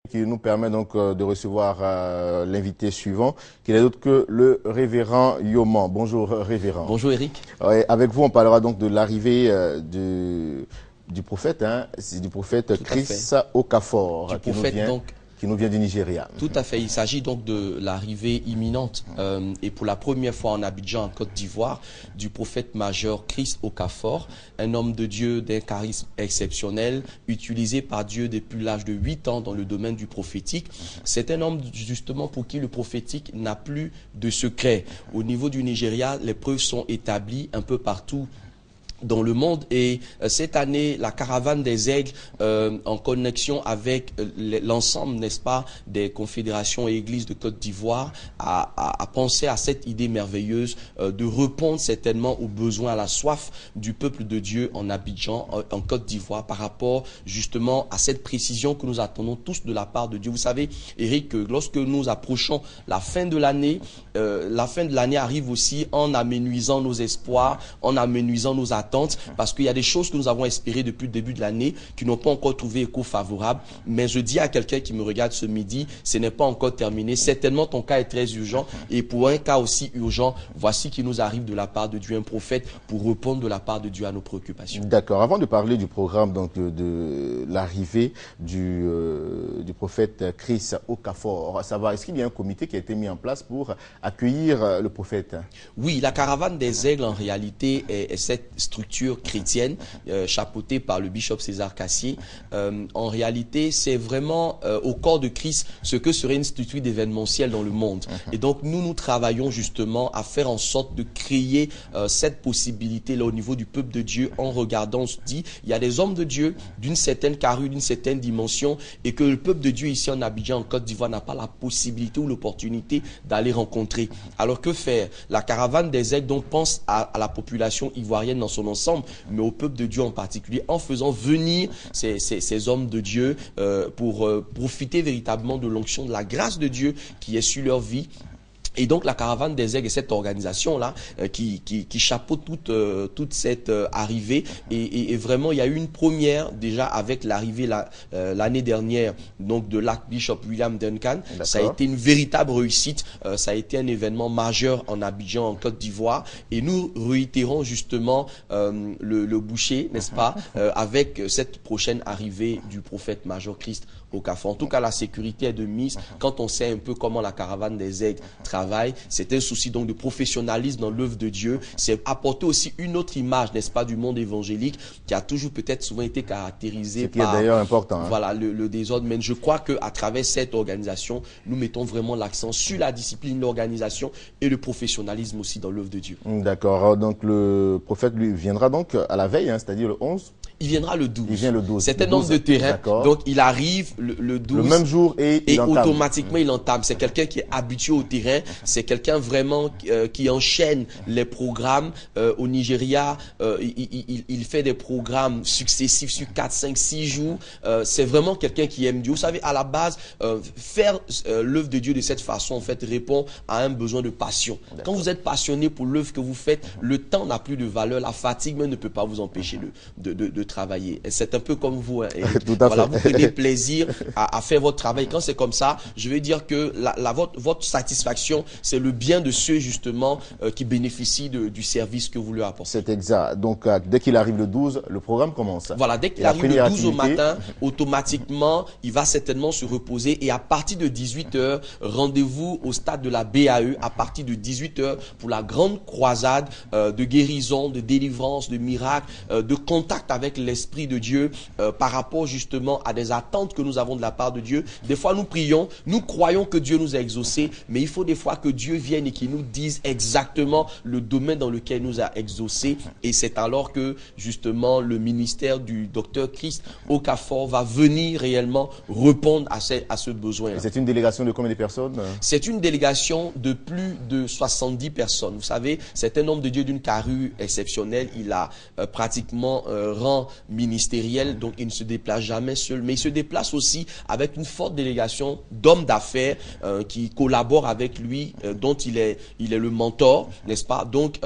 Qui nous permet donc de recevoir l'invité suivant, qui n'est d'autre que le révérend Yoman. Bonjour révérend. Bonjour Eric. Avec vous, on parlera donc de l'arrivée du prophète, c'est du prophète Chris Okafor, qui nous vient du Nigeria. Tout à fait, il s'agit donc de l'arrivée imminente et pour la première fois en Abidjan, en Côte d'Ivoire, du prophète majeur Chris Okafor, un homme de Dieu d'un charisme exceptionnel, utilisé par Dieu depuis l'âge de 8 ans dans le domaine du prophétique. C'est un homme justement pour qui le prophétique n'a plus de secret. Au niveau du Nigeria, les preuves sont établies un peu partout dans le monde et cette année la caravane des aigles en connexion avec l'ensemble, n'est-ce pas, des confédérations et églises de Côte d'Ivoire a pensé à cette idée merveilleuse de répondre certainement aux besoins, à la soif du peuple de Dieu en Abidjan, en Côte d'Ivoire, par rapport justement à cette précision que nous attendons tous de la part de Dieu. Vous savez Eric, que lorsque nous approchons la fin de l'année arrive aussi en amenuisant nos espoirs, en amenuisant nos attentes, parce qu'il y a des choses que nous avons espérées depuis le début de l'année qui n'ont pas encore trouvé écho favorable. Mais je dis à quelqu'un qui me regarde ce midi, ce n'est pas encore terminé. Certainement, ton cas est très urgent. Et pour un cas aussi urgent, voici qui nous arrive de la part de Dieu, un prophète, pour répondre de la part de Dieu à nos préoccupations. D'accord. Avant de parler du programme, donc de l'arrivée du prophète Chris Okafor, savoir, est-ce qu'il y a un comité qui a été mis en place pour accueillir le prophète? Oui, la caravane des aigles, en réalité, est cette structure chrétienne chapeautée par le bishop César Cassier. En réalité, c'est vraiment au corps de Christ ce que serait une structure d'événementiel dans le monde. Et donc, nous travaillons justement à faire en sorte de créer cette possibilité-là au niveau du peuple de Dieu en regardant, on se dit, il y a des hommes de Dieu d'une certaine carrure, d'une certaine dimension et que le peuple de Dieu ici en Abidjan, en Côte d'Ivoire, n'a pas la possibilité ou l'opportunité d'aller rencontrer. Alors que faire? La caravane des aigles donc pense à la population ivoirienne dans son ensemble, mais au peuple de Dieu en particulier, en faisant venir ces hommes de Dieu pour profiter véritablement de l'onction, de la grâce de Dieu qui est sur leur vie. Et donc la caravane des aigles est cette organisation-là qui chapeaute toute cette arrivée. Et vraiment, il y a eu une première déjà avec l'arrivée l'année dernière donc de l'archbishop William Duncan. Ça a été une véritable réussite. Ça a été un événement majeur en Abidjan, en Côte d'Ivoire. Et nous réitérons justement le boucher, n'est-ce pas, avec cette prochaine arrivée du prophète major Christ Okafor. En tout cas, la sécurité est de mise. Quand on sait un peu comment la caravane des aigles travaille, c'est un souci donc de professionnalisme dans l'œuvre de Dieu. C'est apporter aussi une autre image, n'est-ce pas, du monde évangélique qui a toujours peut-être souvent été caractérisé par, d'ailleurs important, voilà, le désordre. Mais je crois qu'à travers cette organisation, nous mettons vraiment l'accent sur la discipline, l'organisation et le professionnalisme aussi dans l'œuvre de Dieu. D'accord. Donc le prophète lui viendra donc à la veille, c'est-à-dire le 11. Il viendra le 12. Il vient le 12. C'est un homme de terrain. Donc, il arrive le 12. Le même jour et automatiquement, il entame. C'est quelqu'un qui est habitué au terrain. C'est quelqu'un vraiment qui enchaîne les programmes. Au Nigeria, il fait des programmes successifs sur 4, 5, 6 jours. C'est vraiment quelqu'un qui aime Dieu. Vous savez, à la base, faire l'œuvre de Dieu de cette façon, en fait, répond à un besoin de passion. Quand vous êtes passionné pour l'œuvre que vous faites, le temps n'a plus de valeur. La fatigue même ne peut pas vous empêcher de travailler. C'est un peu comme vous, hein, Tout à fait. Vous prenez plaisir à faire votre travail. Quand c'est comme ça, je veux dire que votre satisfaction, c'est le bien de ceux justement qui bénéficient du service que vous leur apportez. C'est exact. Donc, dès qu'il arrive le 12, le programme commence. Voilà, dès qu'il arrive le 12 au matin, automatiquement, il va certainement se reposer et à partir de 18 h, rendez-vous au stade de la BAE à partir de 18 h pour la grande croisade de guérison, de délivrance, de miracles, de contact avec l'Esprit de Dieu par rapport justement à des attentes que nous avons de la part de Dieu. Des fois, nous prions, nous croyons que Dieu nous a exaucés, mais il faut des fois que Dieu vienne et qu'il nous dise exactement le domaine dans lequel il nous a exaucés. Et c'est alors que justement le ministère du docteur Chris Okafor va venir réellement répondre à ce besoin. C'est une délégation de combien de personnes? C'est une délégation de plus de 70 personnes. Vous savez, c'est un homme de Dieu d'une carrure exceptionnelle. Il a pratiquement rang ministériel, donc il ne se déplace jamais seul, mais il se déplace aussi aussi avec une forte délégation d'hommes d'affaires qui collaborent avec lui, dont il est le mentor, n'est-ce pas? Donc,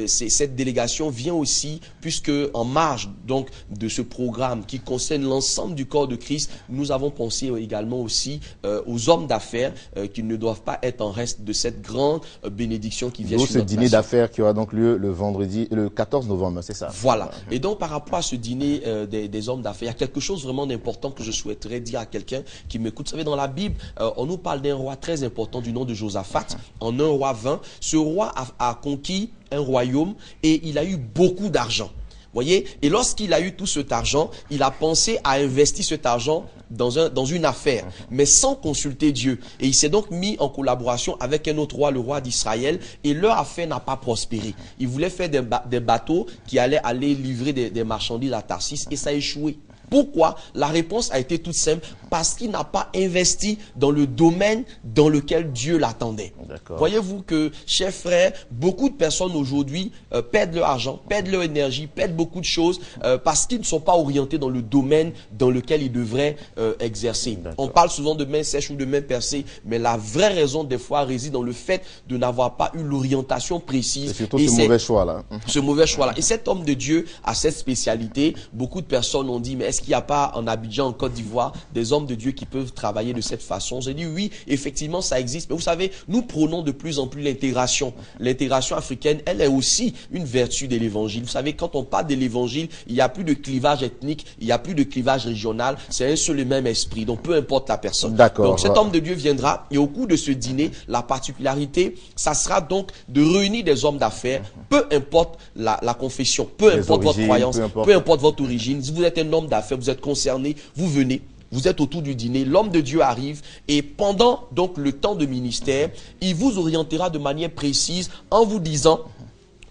cette délégation vient aussi, puisque en marge donc de ce programme qui concerne l'ensemble du corps de Christ, nous avons pensé également aussi aux hommes d'affaires qui ne doivent pas être en reste de cette grande bénédiction qui vient sur notre ce dîner d'affaires qui aura donc lieu le vendredi, le 14 novembre, c'est ça? Voilà. Et donc, par rapport à ce dîner des hommes d'affaires, il y a quelque chose vraiment d'important que je souhaiterais dire à quelqu'un qui m'écoute. Vous savez, dans la Bible, on nous parle d'un roi très important du nom de Josaphat. En 1 roi 20, ce roi a conquis un royaume et il a eu beaucoup d'argent. Voyez, et lorsqu'il a eu tout cet argent, il a pensé à investir cet argent dans une affaire, mais sans consulter Dieu. Et il s'est donc mis en collaboration avec un autre roi, le roi d'Israël, et leur affaire n'a pas prospéré. Il voulait faire des bateaux qui allaient aller livrer des marchandises à Tarsis, et ça a échoué. Pourquoi? La réponse a été toute simple, parce qu'il n'a pas investi dans le domaine dans lequel Dieu l'attendait. Voyez-vous que, chers frères, beaucoup de personnes aujourd'hui perdent leur argent, perdent leur énergie, perdent beaucoup de choses parce qu'ils ne sont pas orientés dans le domaine dans lequel ils devraient exercer. On parle souvent de main sèche ou de main percée, mais la vraie raison des fois réside dans le fait de n'avoir pas eu l'orientation précise. C'est surtout ce mauvais choix-là. Ce mauvais choix-là. Et cet homme de Dieu a cette spécialité. Beaucoup de personnes ont dit, mais est-ce qu'il n'y a pas en Abidjan, en Côte d'Ivoire, des hommes de Dieu qui peuvent travailler de cette façon? J'ai dit oui, effectivement, ça existe. Mais vous savez, nous prônons de plus en plus l'intégration. L'intégration africaine, elle est aussi une vertu de l'évangile. Vous savez, quand on parle de l'évangile, il n'y a plus de clivage ethnique, il n'y a plus de clivage régional. C'est un seul et même esprit. Donc, peu importe la personne. Donc, cet homme de Dieu viendra et au cours de ce dîner, la particularité, ça sera donc de réunir des hommes d'affaires, peu importe la confession, peu importe votre croyance, peu importe votre origine. Si vous êtes un homme d'affaires, vous êtes concerné, vous venez. Vous êtes autour du dîner, l'homme de Dieu arrive et pendant donc le temps de ministère, il vous orientera de manière précise en vous disant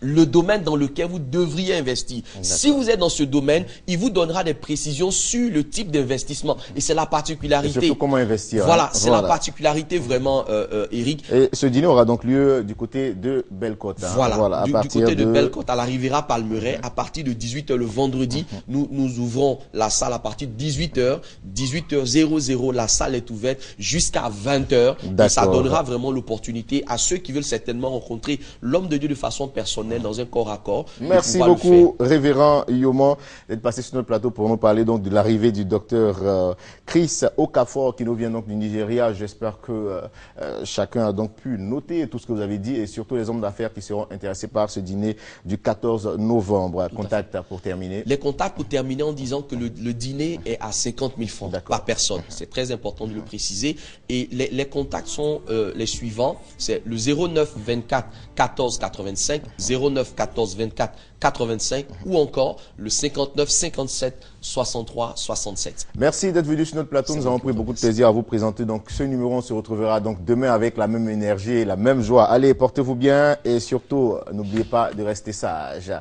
le domaine dans lequel vous devriez investir. Si vous êtes dans ce domaine, il vous donnera des précisions sur le type d'investissement. Et c'est la particularité. Et surtout comment investir. Voilà, c'est la particularité vraiment, Eric. Et ce dîner aura donc lieu du côté de Belle-Côte. Hein. Voilà, du côté de Belle-Côte à la Riviera Palmeraie, à partir de 18 h le vendredi. Nous ouvrons la salle à partir de 18 h. 18h00, la salle est ouverte jusqu'à 20 h. Et ça donnera vraiment l'opportunité à ceux qui veulent certainement rencontrer l'homme de Dieu de façon personnelle dans un corps à corps. Merci beaucoup, révérend Yoman, d'être passé sur notre plateau pour nous parler donc de l'arrivée du docteur Chris Okafor qui nous vient donc du Nigeria. J'espère que chacun a donc pu noter tout ce que vous avez dit et surtout les hommes d'affaires qui seront intéressés par ce dîner du 14 novembre. Contact pour terminer. Les contacts pour terminer en disant que le dîner est à 50 000 francs par personne. C'est très important de le préciser. Et les contacts sont les suivants. C'est le 09 24 14 85 09 14 24 85 ou encore le 59 57 63 67. Merci d'être venu sur notre plateau. Nous avons pris beaucoup de plaisir à vous présenter. Donc ce numéro, on se retrouvera donc demain avec la même énergie et la même joie. Allez, portez-vous bien et surtout, n'oubliez pas de rester sage.